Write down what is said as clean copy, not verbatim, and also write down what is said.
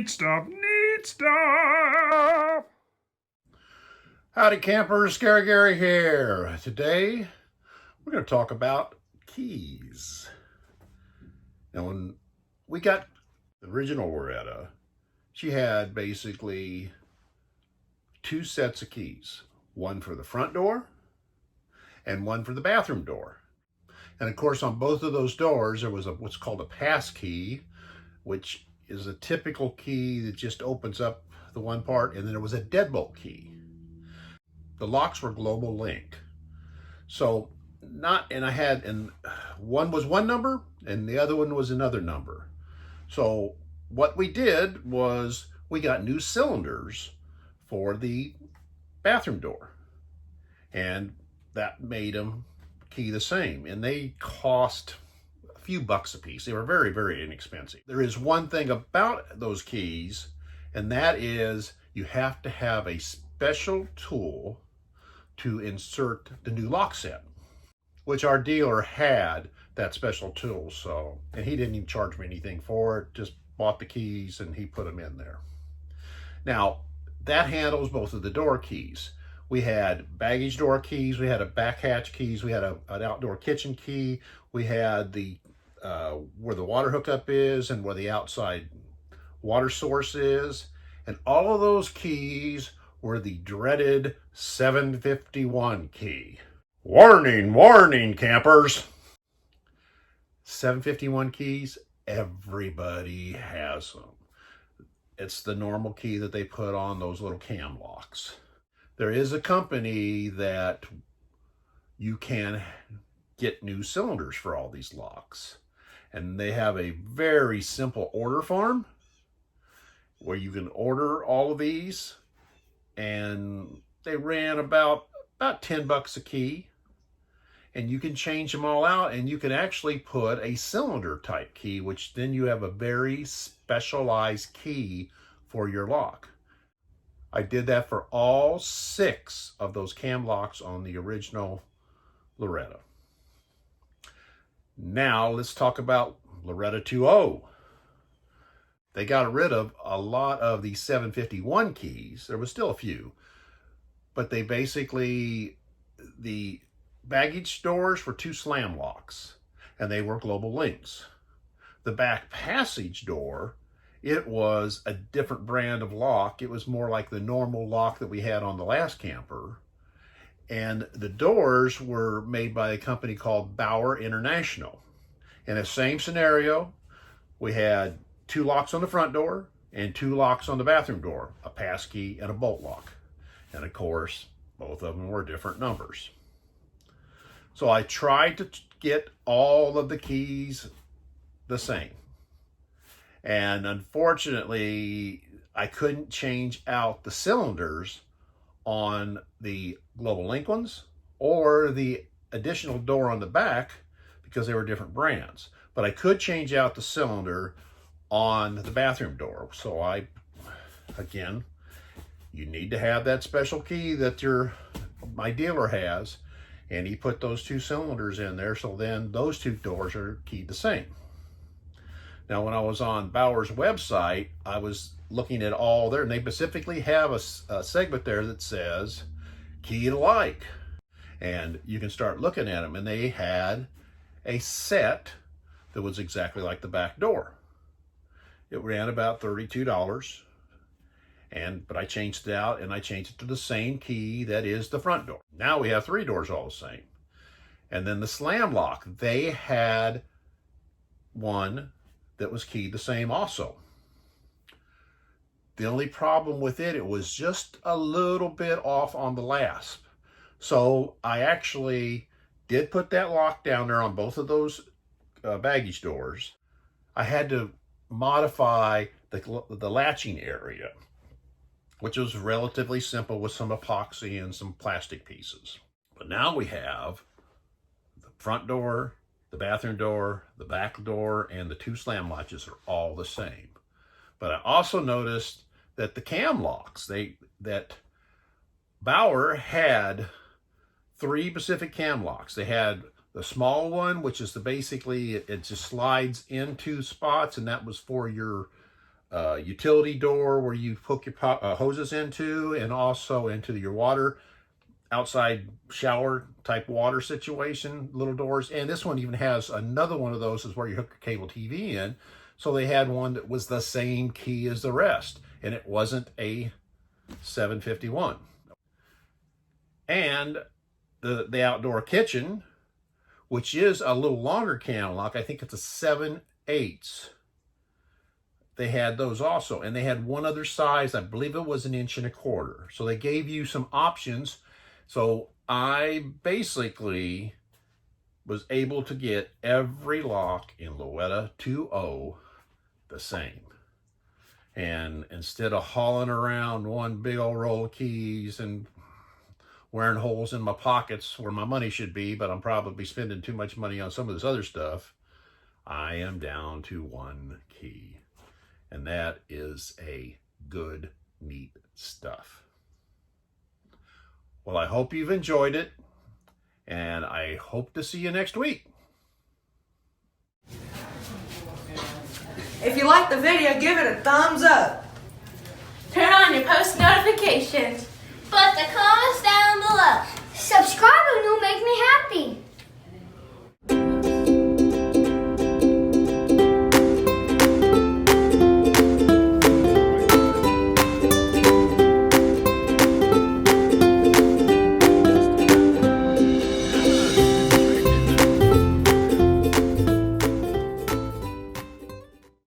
Neat stuff, neat stuff. Howdy campers, Scary Gary here. Today we're going to talk about keys. Now when we got the original Loretta, she had basically two sets of keys. One for the front door and one for the bathroom door. And of course on both of those doors there was what's called a pass key, which is a typical key that just opens up the one part, and then there was a deadbolt key. The locks were global link. So one was one number and the other one was another number. So what we did was we got new cylinders for the bathroom door, and that made them key the same, and they cost a few bucks a piece. They were very, very inexpensive. There is one thing about those keys, and that is you have to have a special tool to insert the new lock set, which our dealer had that special tool. So, and he didn't even charge me anything for it, just bought the keys and he put them in there. Now that handles both of the door keys. We had baggage door keys, we had a back hatch keys, we had an outdoor kitchen key, we had the where the water hookup is and where the outside water source is, and all of those keys were the dreaded 751 key. Warning, warning, campers. 751 keys, everybody has them. It's the normal key that they put on those little cam locks. There is a company that you can get new cylinders for all these locks, and they have a very simple order form where you can order all of these, and they ran about 10 bucks a key, and you can change them all out, and you can actually put a cylinder type key, which then you have a very specialized key for your lock. I did that for all 6 of those cam locks on the original Loretta. Now let's talk about Loretta 2.0. They got rid of a lot of the 751 keys. There was still a few, but they basically, the baggage doors were 2 slam locks, and they were global links. The back passage door, it was a different brand of lock. It was more like the normal lock that we had on the last camper. And the doors were made by a company called Bauer International. In the same scenario, we had 2 locks on the front door and 2 locks on the bathroom door, a pass key and a bolt lock. And of course, both of them were different numbers. So I tried to get all of the keys the same. And unfortunately, I couldn't change out the cylinders on the Global Link ones or the additional door on the back because they were different brands. But I could change out the cylinder on the bathroom door. So again, you need to have that special key that my dealer has, and he put those 2 cylinders in there, so then those 2 doors are keyed the same. Now, when I was on Bauer's website, I was looking at all there, and they specifically have a segment there that says key alike. And you can start looking at them, and they had a set that was exactly like the back door. It ran about $32, but I changed it out, and I changed it to the same key that is the front door. Now we have 3 doors all the same. And then the slam lock, they had one that was keyed the same also. The only problem with it was just a little bit off on the lasp. So I actually did put that lock down there on both of those baggage doors. I had to modify the latching area, which was relatively simple with some epoxy and some plastic pieces. But now we have the front door, the bathroom door, the back door, and the 2 slam latches are all the same. But I also noticed that the cam locks, that Bauer had 3 Pacific cam locks. They had the small one, which is basically, it just slides into spots, and that was for your utility door where you hook your hoses into, and also into your water, outside shower type water situation, little doors. And this one even has another one of those is where you hook your cable TV in. So they had one that was the same key as the rest, and it wasn't a 751. And the outdoor kitchen, which is a little longer can lock, I think it's a 7/8. They had those also, and they had one other size, I believe it was 1.25 inches. So they gave you some options. So I basically was able to get every lock in Loetta 2.0 the same. And instead of hauling around one big old roll of keys and wearing holes in my pockets where my money should be, but I'm probably spending too much money on some of this other stuff, I am down to one key. And that is a good, neat stuff. Well, I hope you've enjoyed it, and I hope to see you next week. If you like the video, give it a thumbs up. Turn on your post notifications. Put the comments down below. Subscribing will make me happy.